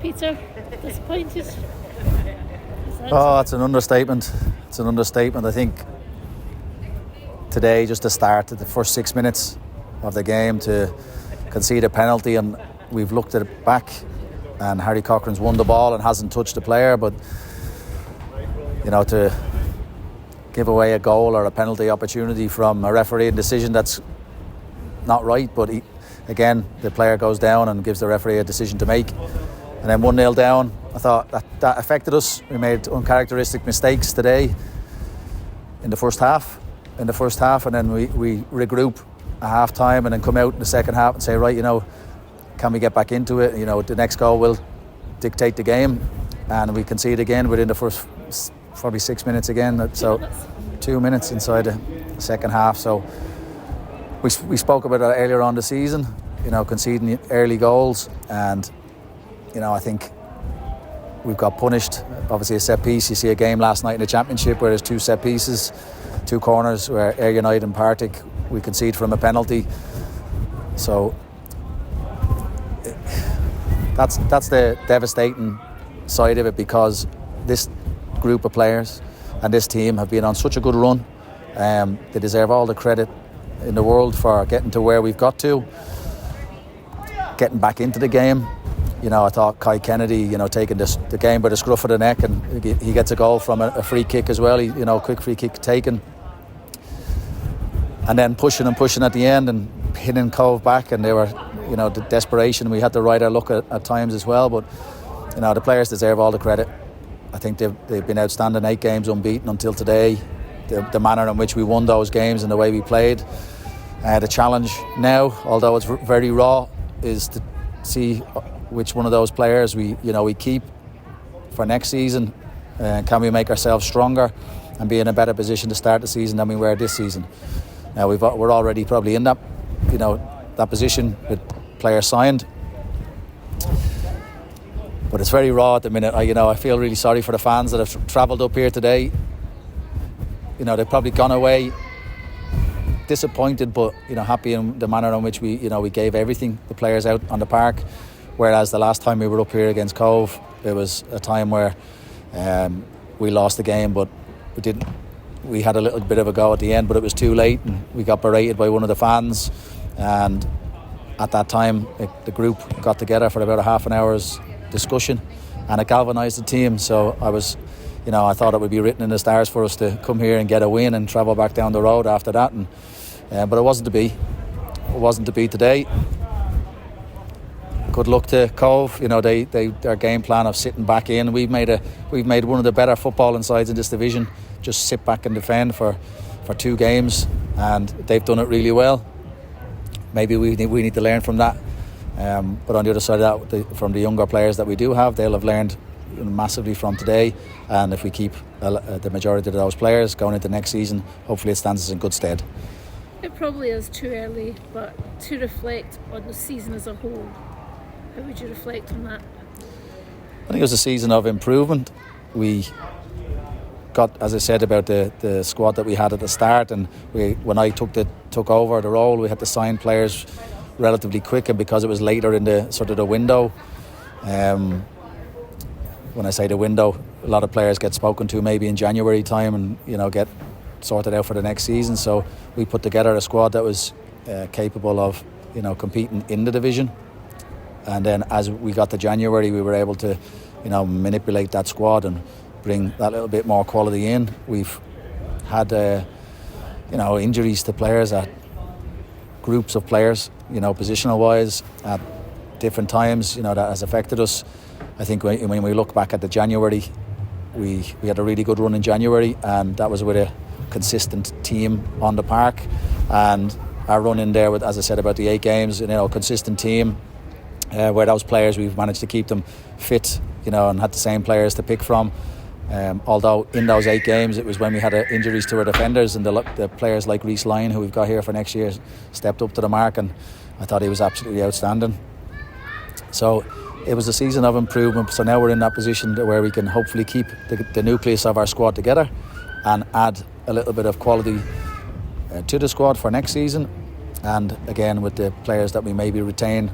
Peter, disappointed? Oh, it's an understatement. It's an understatement. I think today, just to start at the first 6 minutes of the game, to concede a penalty, and we've looked at it back, and Harry Cochrane's won the ball and hasn't touched the player, but to give away a goal or a penalty opportunity from a refereeing decision, that's not right. But again, the player goes down and gives the referee a decision to make, and then 1-0 down. I thought that affected us. We made uncharacteristic mistakes today in the first half, and then we regroup at half time and then come out in the second half and say, right, can we get back into it? The next goal will dictate the game, and we concede again within the first probably 6 minutes again. So 2 minutes inside the second half. So we spoke about that earlier on the season, conceding early goals, and I think we've got punished. Obviously a set piece. You see a game last night in the Championship where there's 2 set pieces, 2 corners, where Ayr United and Partick, we concede from a penalty. So that's the devastating side of it, because this group of players and this team have been on such a good run. They deserve all the credit in the world for getting to where we've got to, getting back into the game. I thought Kai Kennedy, taking the game by the scruff of the neck, and he gets a goal from a free kick as well. Quick free kick taken, and then pushing at the end and hitting Cove back, and they were, the desperation. We had to ride our luck at times as well, but the players deserve all the credit. I think they've been outstanding. 8 games unbeaten until today. The manner in which we won those games and the way we played. The challenge now, although it's very raw, is to see which one of those players we keep for next season. Can we make ourselves stronger and be in a better position to start the season than we were this season? Now we're already probably in that that position with players signed, but it's very raw at the minute. I feel really sorry for the fans that have travelled up here today. They've probably gone away disappointed, but happy in the manner in which we gave everything, the players out on the park. Whereas the last time we were up here against Cove, it was a time where we lost the game, but we didn't. We had a little bit of a go at the end, but it was too late, and we got berated by one of the fans. And at that time, the group got together for about a half an hour's discussion, and it galvanised the team. So I thought it would be written in the stars for us to come here and get a win and travel back down the road after that. But it wasn't to be. It wasn't to be today. Good luck to Cove. Their game plan of sitting back in. We've made one of the better footballing sides in this division. Just sit back and defend for 2 games, and they've done it really well. Maybe we need to learn from that. But on the other side of that, from the younger players that we do have, they'll have learned massively from today. And if we keep the majority of those players going into next season, hopefully it stands us in good stead. It probably is too early, but to reflect on the season as a whole, how would you reflect on that? I think it was a season of improvement. We got, as I said, about the squad that we had at the start, and when I took over the role, we had to sign players relatively quick, and because it was later in the sort of the window, when I say the window, a lot of players get spoken to maybe in January time and get sorted out for the next season. So we put together a squad that was capable of competing in the division, and then as we got to January, we were able to manipulate that squad and bring that little bit more quality in. We've had injuries to players, at groups of players, positional wise, at different times, that has affected us. I think when we look back at the January, we had a really good run in January, and that was with a consistent team on the park. And our run in there with, as I said, about the 8 games, consistent team, where those players, we've managed to keep them fit, and had the same players to pick from. Although in those 8 games, it was when we had injuries to our defenders, and the players like Reece Lyon, who we've got here for next year, stepped up to the mark, and I thought he was absolutely outstanding. So it was a season of improvement. So now we're in that position where we can hopefully keep the nucleus of our squad together and add a little bit of quality to the squad for next season. And again, with the players that we maybe retain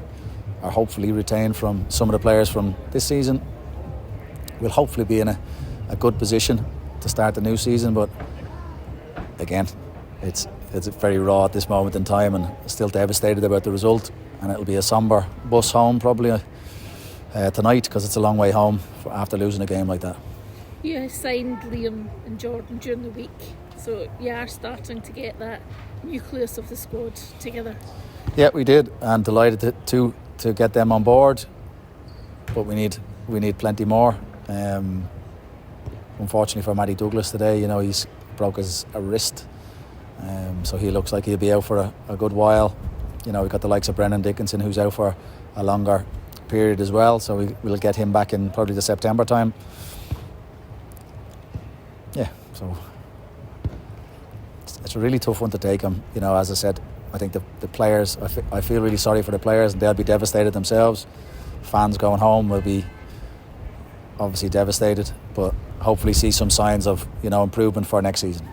are hopefully retained from some of the players from this season, we'll hopefully be in a good position to start the new season. But again, it's very raw at this moment in time, and still devastated about the result. And it'll be a sombre bus home probably tonight, because it's a long way home after losing a game like that. You signed Liam and Jordan during the week, so you are starting to get that nucleus of the squad together. Yeah, we did, and delighted to get them on board. But we need plenty more. Unfortunately for Matty Douglas today, he's broke his wrist, so he looks like he'll be out for a good while. We've got the likes of Brennan Dickinson, who's out for a longer period as well, so we'll get him back in probably the September time. Yeah, so it's a really tough one to take him. As I said, I think the players, I feel really sorry for the players, and they'll be devastated themselves. Fans going home will be obviously devastated, but hopefully see some signs of improvement for next season.